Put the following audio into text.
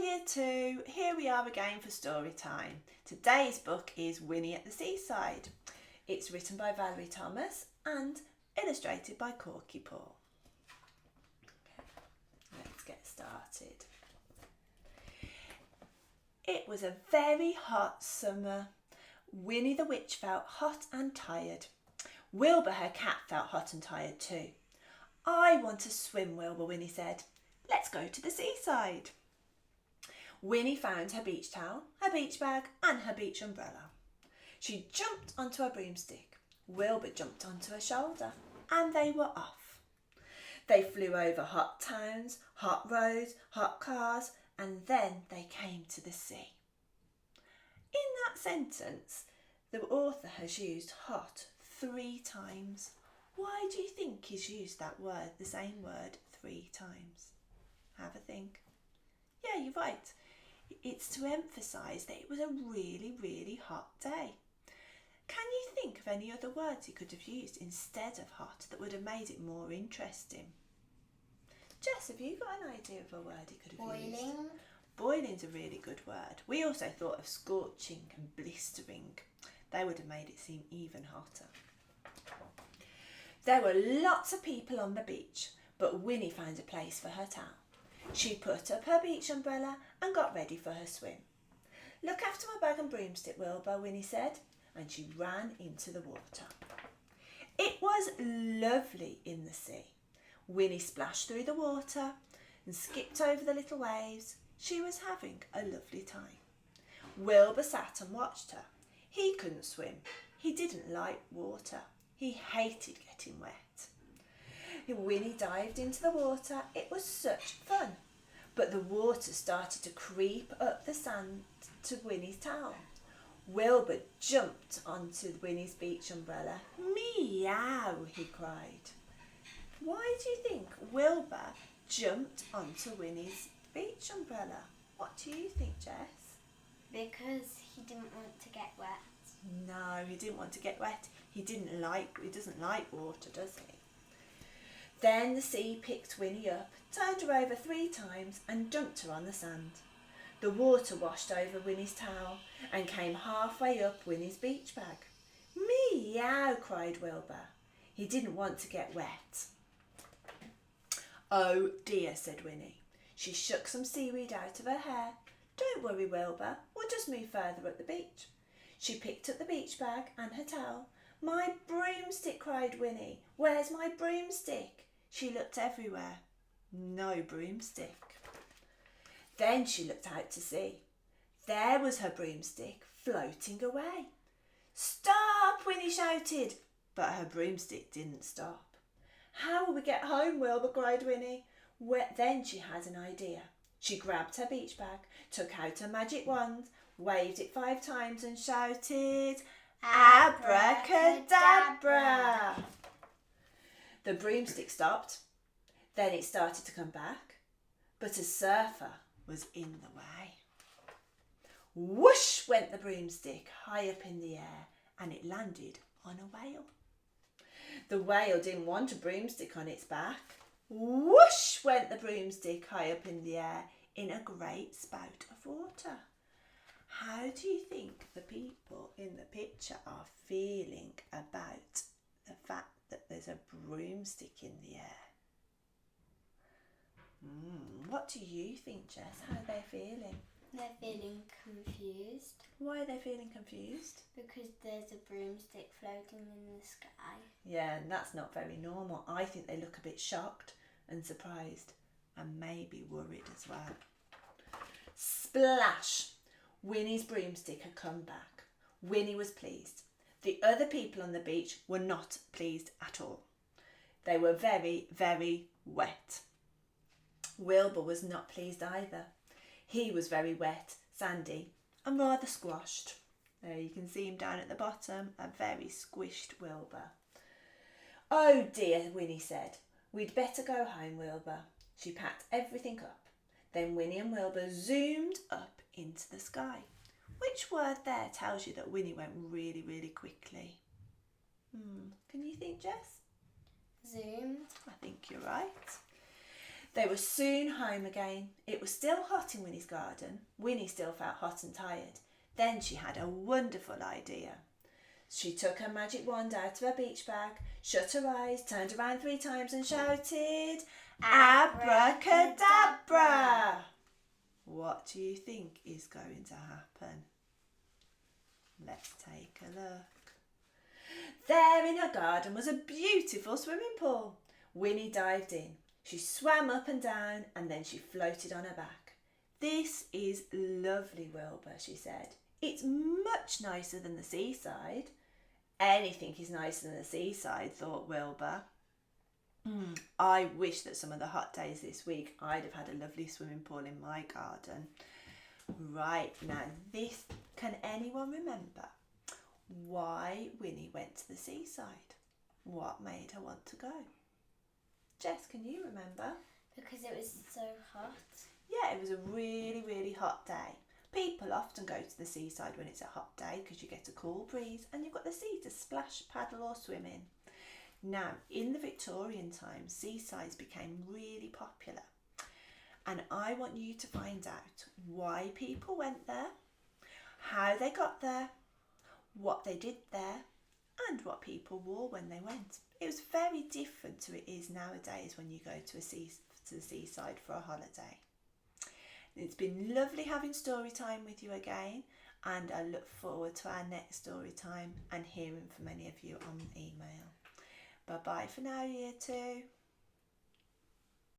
Year 2, here we are again for story time. Today's book is Winnie at the Seaside. It's written by Valerie Thomas and illustrated by Corky Paul. Okay, let's get started. It was a very hot summer. Winnie the witch felt hot and tired. Wilbur, her cat, felt hot and tired too. I want to swim, Wilbur, Winnie said. Let's go to the seaside. Winnie found her beach towel, her beach bag and her beach umbrella. She jumped onto a broomstick. Wilbur jumped onto her shoulder and they were off. They flew over hot towns, hot roads, hot cars, and then they came to the sea. In that sentence, the author has used hot 3 times. Why do you think he's used that word, the same word, 3 times? Have a think. Yeah, you're right. It's to emphasise that it was a really, really hot day. Can you think of any other words he could have used instead of hot that would have made it more interesting? Jess, have you got an idea of a word he could have used? Boiling. Boiling's a really good word. We also thought of scorching and blistering. They would have made it seem even hotter. There were lots of people on the beach, but Winnie found a place for her towel. She put up her beach umbrella and got ready for her swim. Look after my bag and broomstick, Wilbur, Winnie said, and she ran into the water. It was lovely in the sea. Winnie splashed through the water and skipped over the little waves. She was having a lovely time. Wilbur sat and watched her. He couldn't swim. He didn't like water. He hated getting wet. Winnie dived into the water. It was such fun. But the water started to creep up the sand to Winnie's towel. Wilbur jumped onto Winnie's beach umbrella. Meow, he cried. Why do you think Wilbur jumped onto Winnie's beach umbrella? What do you think, Jess? Because he didn't want to get wet. No, he didn't want to get wet. He doesn't like water, does he? Then the sea picked Winnie up, turned her over 3 times and dumped her on the sand. The water washed over Winnie's towel and came halfway up Winnie's beach bag. Meow, cried Wilbur. He didn't want to get wet. Oh dear, said Winnie. She shook some seaweed out of her hair. Don't worry, Wilbur. We'll just move further up the beach. She picked up the beach bag and her towel. My broomstick, cried Winnie. Where's my broomstick? She looked everywhere. No broomstick. Then she looked out to sea. There was her broomstick floating away. Stop, Winnie shouted, but her broomstick didn't stop. How will we get home, Wilbur, cried Winnie. Then she had an idea. She grabbed her beach bag, took out her magic wand, waved it 5 times and shouted, Abracadabra! The broomstick stopped. Then it started to come back, but a surfer was in the way. Whoosh went the broomstick high up in the air and it landed on a whale. The whale didn't want a broomstick on its back. Whoosh went the broomstick high up in the air in a great spout of water. How do you think the people in the picture are feeling about the fact that there's a broomstick in the air? What do you think, Jess? How are they feeling? They're feeling confused. Why are they feeling confused? Because there's a broomstick floating in the sky. Yeah, and that's not very normal. I think they look a bit shocked and surprised and maybe worried as well. Splash! Winnie's broomstick had come back. Winnie was pleased. The other people on the beach were not pleased at all. They were very, very wet. Wilbur was not pleased either. He was very wet, sandy and rather squashed. There you can see him down at the bottom, a very squished Wilbur. Oh dear, Winnie said. We'd better go home, Wilbur. She packed everything up. Then Winnie and Wilbur zoomed up into the sky. Which word there tells you that Winnie went really, really quickly? Can you think, Jess? Zoomed. I think you're right. They were soon home again. It was still hot in Winnie's garden. Winnie still felt hot and tired. Then she had a wonderful idea. She took her magic wand out of her beach bag, shut her eyes, turned around 3 times and shouted, "Abracadabra!" What do you think is going to happen? Let's take a look. There in her garden was a beautiful swimming pool. Winnie dived in. She swam up and down and then she floated on her back. "This is lovely, Wilbur," she said. "It's much nicer than the seaside." Anything is nicer than the seaside, thought Wilbur. I wish that some of the hot days this week I'd have had a lovely swimming pool in my garden. Right, now can anyone remember why Winnie went to the seaside? What made her want to go? Jess, can you remember? Because it was so hot. Yeah, it was a really, really hot day. People often go to the seaside when it's a hot day because you get a cool breeze and you've got the sea to splash, paddle or swim in. Now, in the Victorian times, seasides became really popular. And I want you to find out why people went there, how they got there, what they did there, and what people wore when they went. It was very different to it is nowadays when you go to the seaside for a holiday. It's been lovely having story time with you again, and I look forward to our next story time and hearing from many of you on email. Bye bye for now, Year 2.